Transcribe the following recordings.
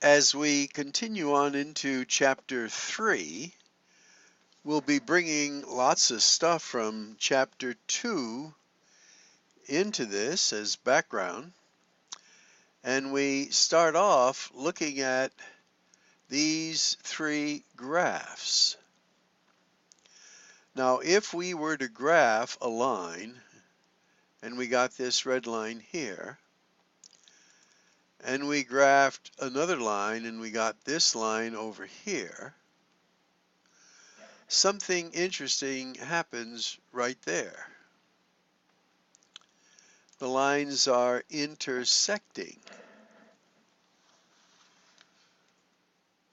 As we continue on into chapter 3, we'll be bringing lots of stuff from chapter 2 into this as background. And we start off looking at these three graphs. Now, if we were to graph a line, and we got this red line here, and we graphed another line, and we got this line over here, something interesting happens right there. The lines are intersecting.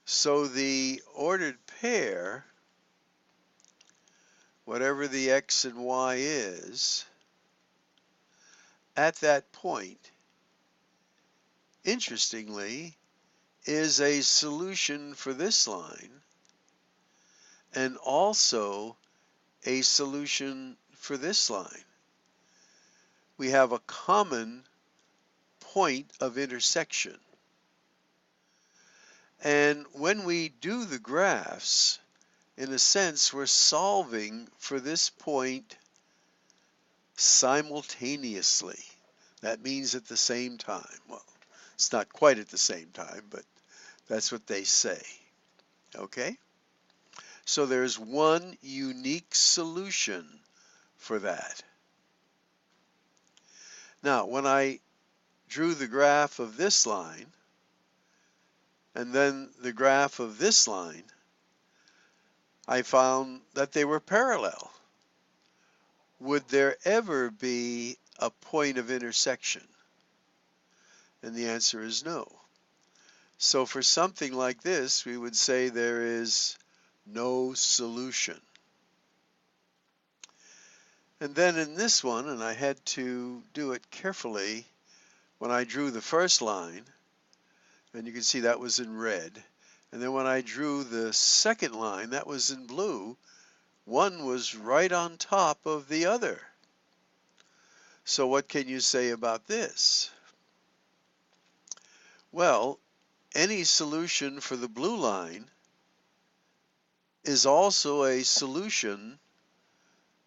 So the ordered pair, whatever the x and y is, at that point, interestingly, is a solution for this line and also a solution for this line. We have a common point of intersection. And when we do the graphs, in a sense, we're solving for this point simultaneously. That means at the same time. Well, it's not quite at the same time, but that's what they say. Okay? So there's one unique solution for that. Now, when I drew the graph of this line, and then the graph of this line, I found that they were parallel. Would there ever be a point of intersection? And the answer is no. So for something like this, we would say there is no solution. And then in this one, and I had to do it carefully, when I drew the first line, and you can see that was in red, and then when I drew the second line, that was in blue, one was right on top of the other. So what can you say about this? Well, any solution for the blue line is also a solution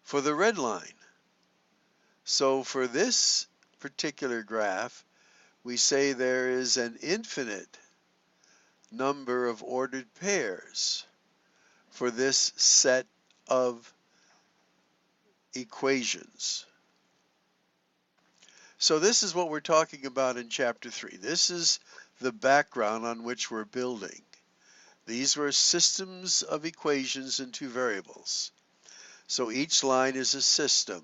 for the red line. So for this particular graph, we say there is an infinite number of ordered pairs for this set of equations. So this is what we're talking about in chapter 3. This is the background on which we're building. These were systems of equations in two variables. So each line is a system,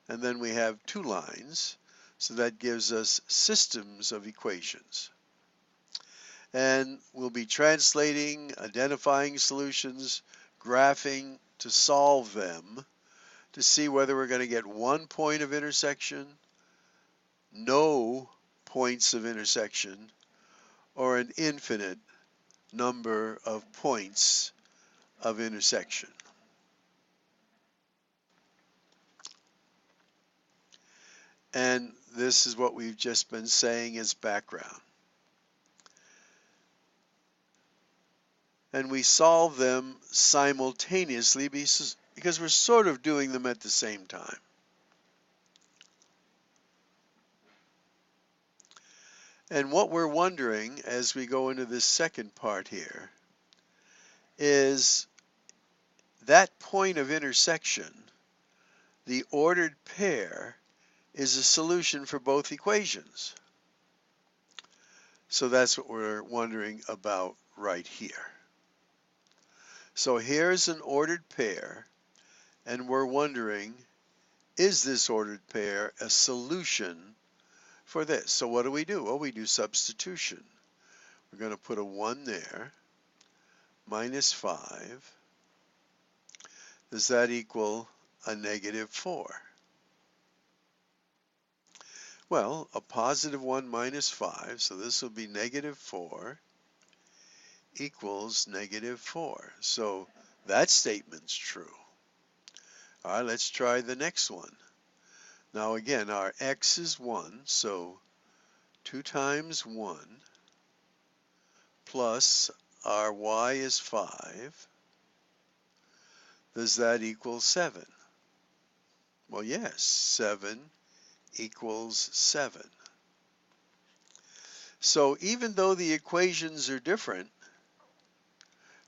and then we have two lines. So that gives us systems of equations. And we'll be translating, identifying solutions, graphing to solve them, to see whether we're going to get one point of intersection, no points of intersection, or an infinite number of points of intersection. And this is what we've just been saying as background. And we solve them simultaneously because we're sort of doing them at the same time. And what we're wondering as we go into this second part here is that point of intersection, the ordered pair, is a solution for both equations. So that's what we're wondering about right here. So here's an ordered pair, and we're wondering, is this ordered pair a solution for this? So what do? Well, we do substitution. We're going to put a 1 there, minus 5. Does that equal a negative 4? Well, a positive 1 minus 5, so this will be negative 4, equals negative 4. So that statement's true. All right, let's try the next one. Now again, our x is 1, so 2 times 1 plus our y is 5. Does that equal 7? Well, yes, 7 equals 7. So even though the equations are different,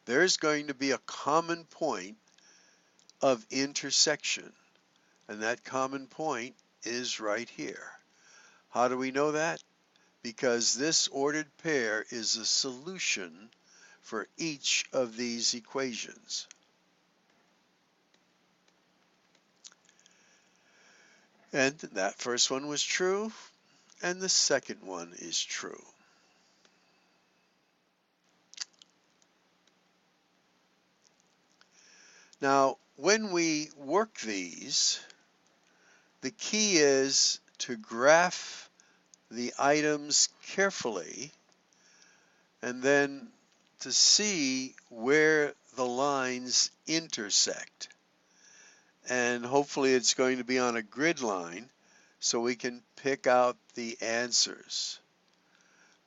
there's going to be a common point of intersection, and that common point is right here. How do we know that? Because this ordered pair is a solution for each of these equations. And that first one was true, and the second one is true. Now, when we work these, the key is to graph the items carefully and then to see where the lines intersect. And hopefully it's going to be on a grid line so we can pick out the answers.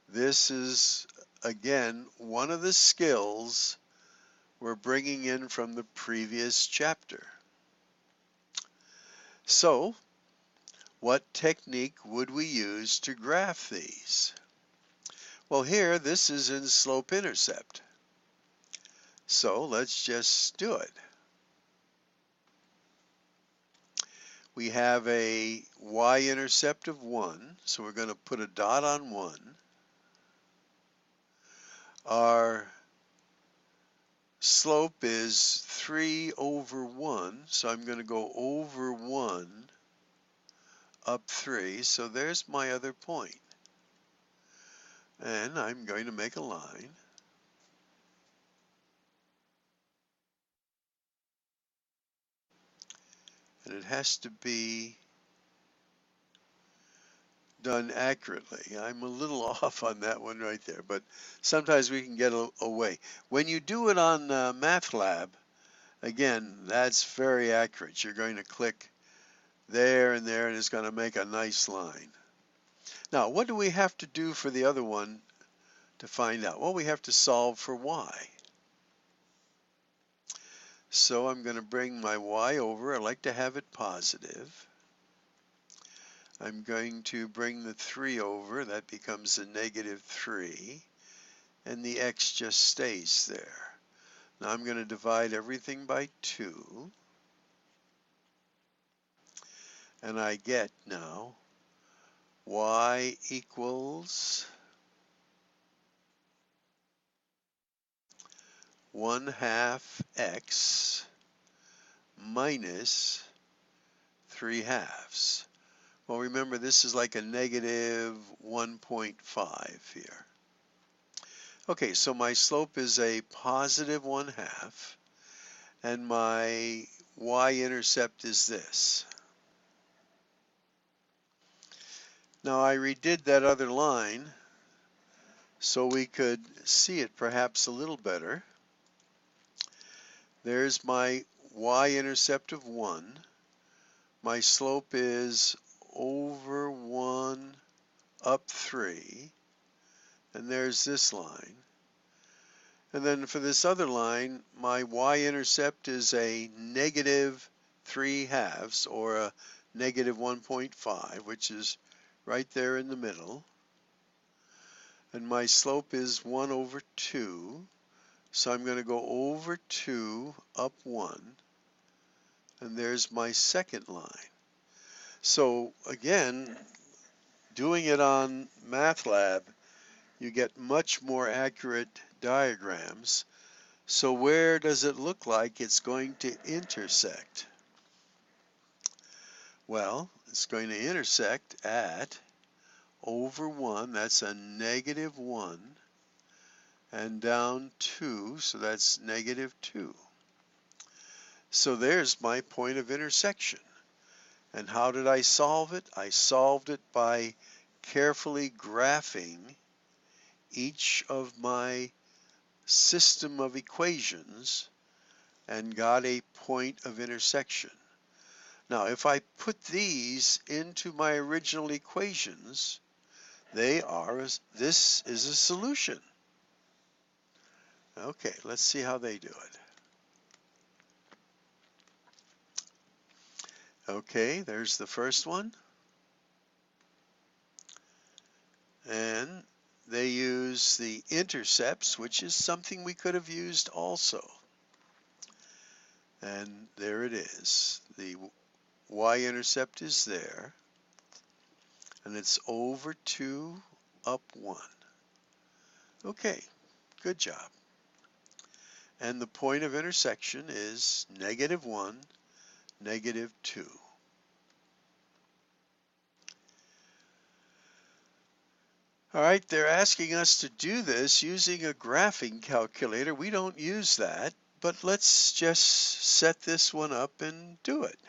This is, again, one of the skills we're bringing in from the previous chapter. So, what technique would we use to graph these? Well, here, this is in slope-intercept. So let's just do it. We have a y-intercept of 1, so we're going to put a dot on 1. Our slope is 3 over 1, so I'm going to go over 1 up 3, so there's my other point. And I'm going to make a line. And it has to be done accurately. I'm a little off on that one right there, but sometimes we can get away. When you do it on MATLAB, again, that's very accurate. You're going to click there and there, and it's going to make a nice line. Now, what do we have to do for the other one to find out? Well, we have to solve for y. So I'm going to bring my y over. I like to have it positive. I'm going to bring the 3 over. That becomes a negative 3. And the x just stays there. Now I'm going to divide everything by 2. And I get now y equals 1/2 x minus 3/2. Well, remember, this is like a negative 1.5 here. Okay, so my slope is a positive 1/2, and my y-intercept is this. Now, I redid that other line so we could see it perhaps a little better. There's my y-intercept of 1. My slope is over 1 up 3. And there's this line. And then for this other line, my y-intercept is a negative 3/2, or a negative 1.5, which is right there in the middle. And my slope is 1 over 2. So I'm going to go over 2, up 1. And there's my second line. So again, doing it on MATLAB, you get much more accurate diagrams. So where does it look like it's going to intersect? Well, it's going to intersect at over 1, that's a negative 1, and down 2, so that's negative 2. So there's my point of intersection. And how did I solve it? I solved it by carefully graphing each of my system of equations and got a point of intersection. Now, if I put these into my original equations, this is a solution. Okay, let's see how they do it. Okay, there's the first one. And they use the intercepts, which is something we could have used also. And there it is. The y-intercept is there. And it's over 2, up 1. Okay, good job. And the point of intersection is -1, -2. All right, they're asking us to do this using a graphing calculator. We don't use that, but let's just set this one up and do it.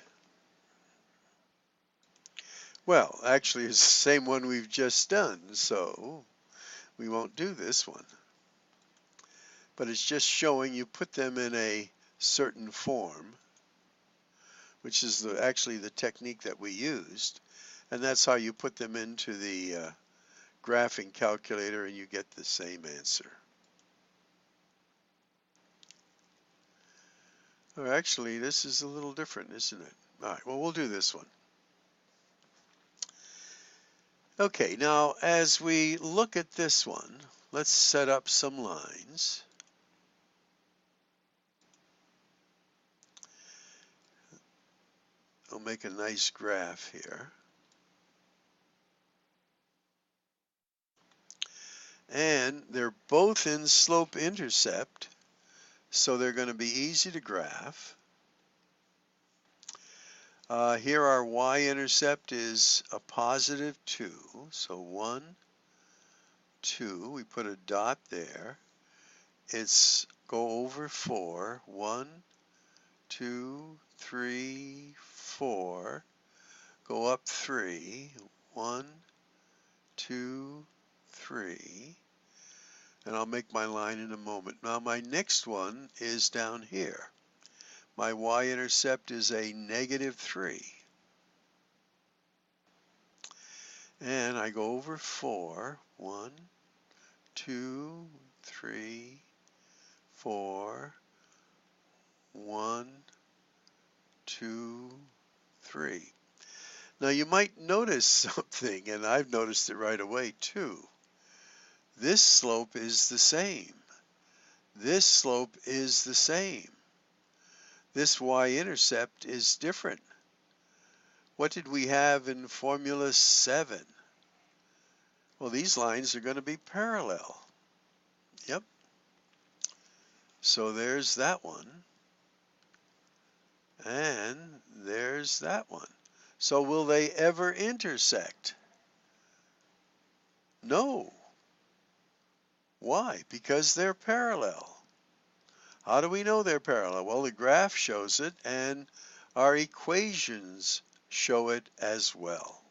Well, actually, it's the same one we've just done, so we won't do this one. But it's just showing you put them in a certain form, which is actually the technique that we used. And that's how you put them into the graphing calculator and you get the same answer. Or actually, this is a little different, isn't it? All right, well, we'll do this one. Okay, now as we look at this one, let's set up some lines. I'll make a nice graph here. And they're both in slope intercept, so they're going to be easy to graph. Here our y-intercept is a +2, so 1, 2, we put a dot there. It's go over 4, 1, 2, 3, 4, go up 3, 1, 2, 3, and I'll make my line in a moment. Now my next one is down here. My y-intercept is a -3. And I go over 4, 1, 2, 3, 4, 1, 2, 3. Now you might notice something, and I've noticed it right away too. This slope is the same. This slope is the same. This y-intercept is different. What did we have in Formula 7? Well, these lines are going to be parallel. Yep. So there's that one. And there's that one. So will they ever intersect? No. Why? Because they're parallel. How do we know they're parallel? Well, the graph shows it, and our equations show it as well.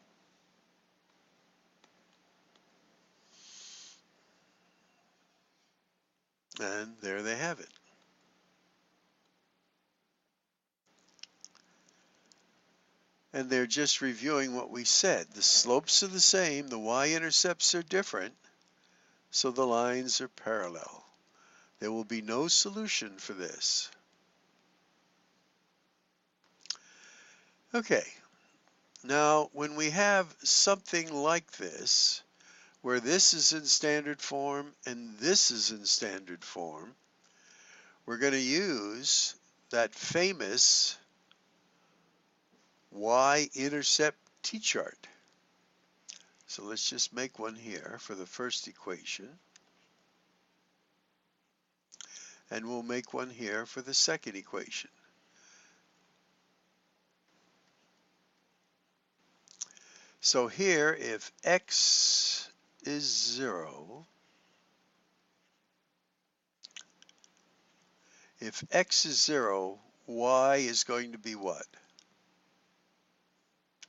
And there they have it. And they're just reviewing what we said. The slopes are the same, the y-intercepts are different, so the lines are parallel. There will be no solution for this. Okay, now when we have something like this, where this is in standard form and this is in standard form, we're going to use that famous y-intercept t-chart. So let's just make one here for the first equation. And we'll make one here for the second equation. So here, if x is 0, if x is 0, y is going to be what?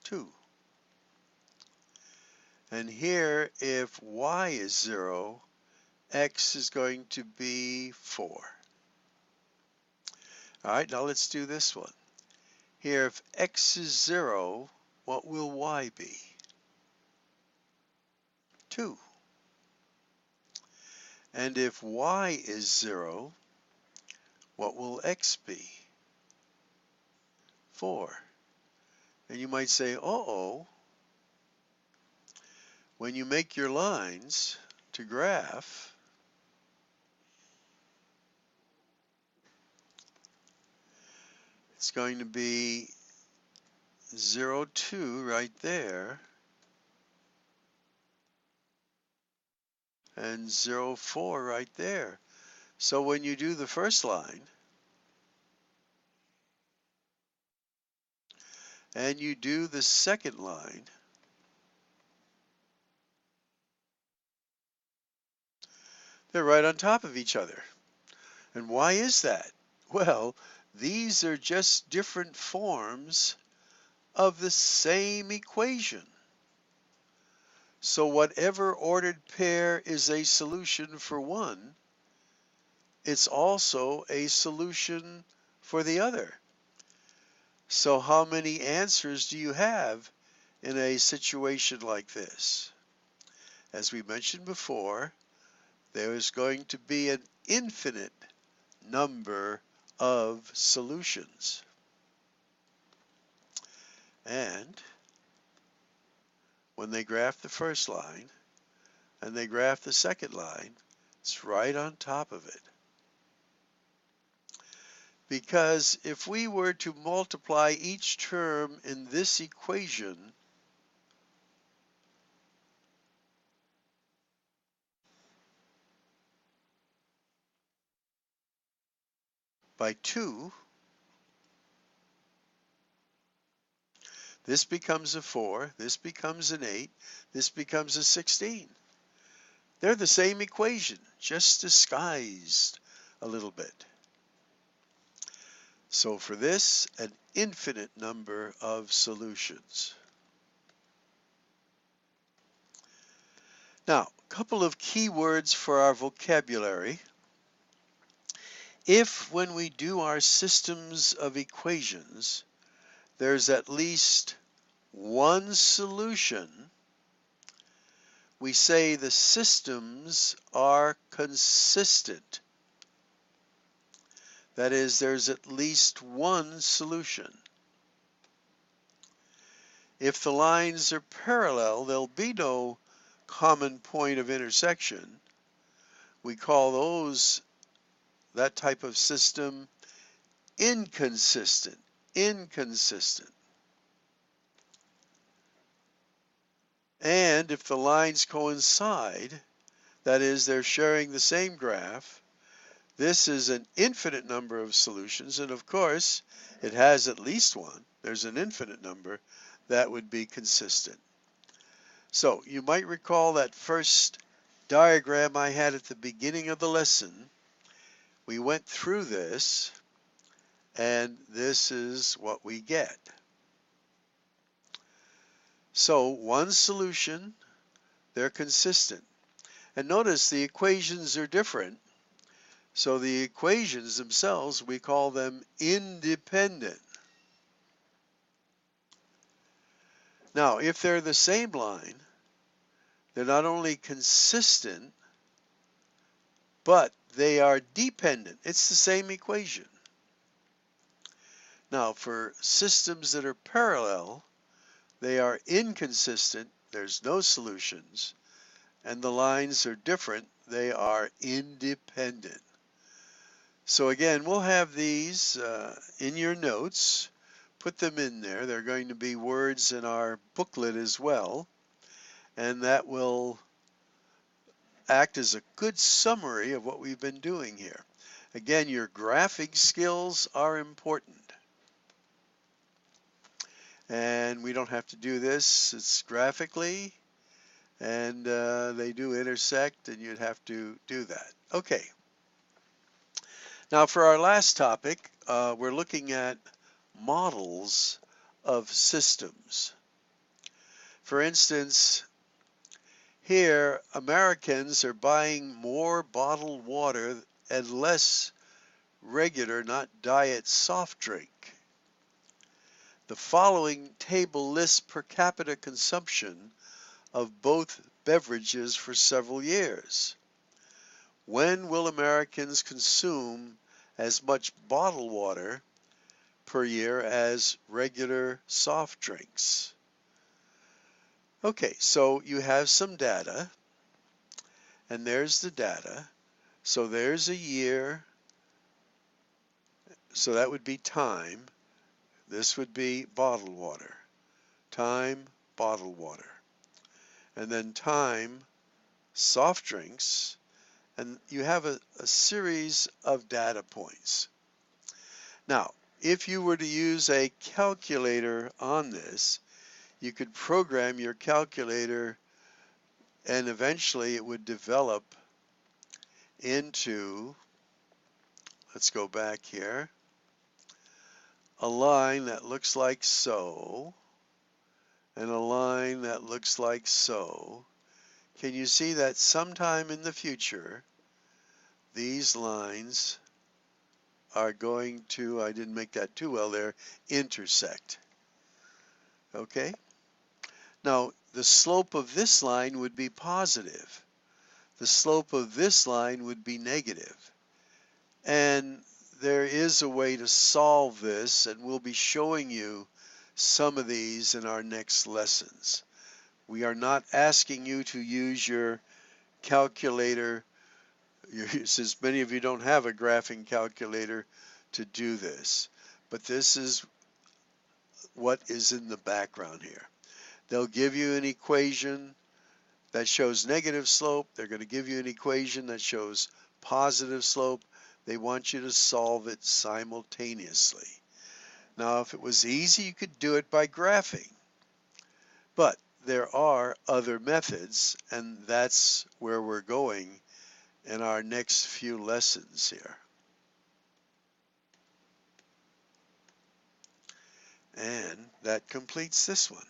2. And here, if y is 0, x is going to be 4. All right, now let's do this one. Here, if x is 0, what will y be? 2. And if y is 0, what will x be? 4. And you might say, uh-oh, when you make your lines to graph, it's going to be 0, 2 right there, and 0, 4 right there. So when you do the first line, and you do the second line, they're right on top of each other. And why is that? Well, these are just different forms of the same equation. So whatever ordered pair is a solution for one, it's also a solution for the other. So how many answers do you have in a situation like this? As we mentioned before, there is going to be an infinite number of solutions. And when they graph the first line and they graph the second line, it's right on top of it. Because if we were to multiply each term in this equation by 2, this becomes a 4, this becomes an 8, this becomes a 16. They're the same equation, just disguised a little bit. So for this, an infinite number of solutions. Now, a couple of key words for our vocabulary. If, when we do our systems of equations, there's at least one solution, we say the systems are consistent. That is, there's at least one solution. If the lines are parallel, there'll be no common point of intersection. We call that type of system inconsistent. Inconsistent. And if the lines coincide, that is, they're sharing the same graph, this is an infinite number of solutions, and of course, it has at least one. There's an infinite number that would be consistent. So you might recall that first diagram I had at the beginning of the lesson. We went through this, and this is what we get. So one solution, they're consistent. And notice the equations are different. So the equations themselves, we call them independent. Now, if they're the same line, they're not only consistent, but they are dependent. It's the same equation. Now, for systems that are parallel, they are inconsistent. There's no solutions. And the lines are different. They are independent. So again, we'll have these in your notes. Put them in there. They're going to be words in our booklet as well. And that will act as a good summary of what we've been doing here. Again, your graphing skills are important. And we don't have to do this. It's graphically. And they do intersect, and you'd have to do that. Okay. Now for our last topic, we're looking at models of systems. For instance, here Americans are buying more bottled water and less regular, not diet soft drink. The following table lists per capita consumption of both beverages for several years. When will Americans consume as much bottled water per year as regular soft drinks? Okay, so you have some data, and there's the data. So there's a year, so that would be time. This would be bottled water. Time, bottled water. And then time, soft drinks, and you have a series of data points. Now, if you were to use a calculator on this, you could program your calculator and eventually it would develop into, let's go back here, a line that looks like so, and a line that looks like so. Can you see that sometime in the future, these lines are going to, I didn't make that too well there, intersect. Okay? Now, the slope of this line would be positive. The slope of this line would be negative. And there is a way to solve this, and we'll be showing you some of these in our next lessons. We are not asking you to use your calculator, since many of you don't have a graphing calculator, to do this. But this is what is in the background here. They'll give you an equation that shows negative slope. They're going to give you an equation that shows positive slope. They want you to solve it simultaneously. Now, if it was easy, you could do it by graphing. But there are other methods, and that's where we're going in our next few lessons here. And that completes this one.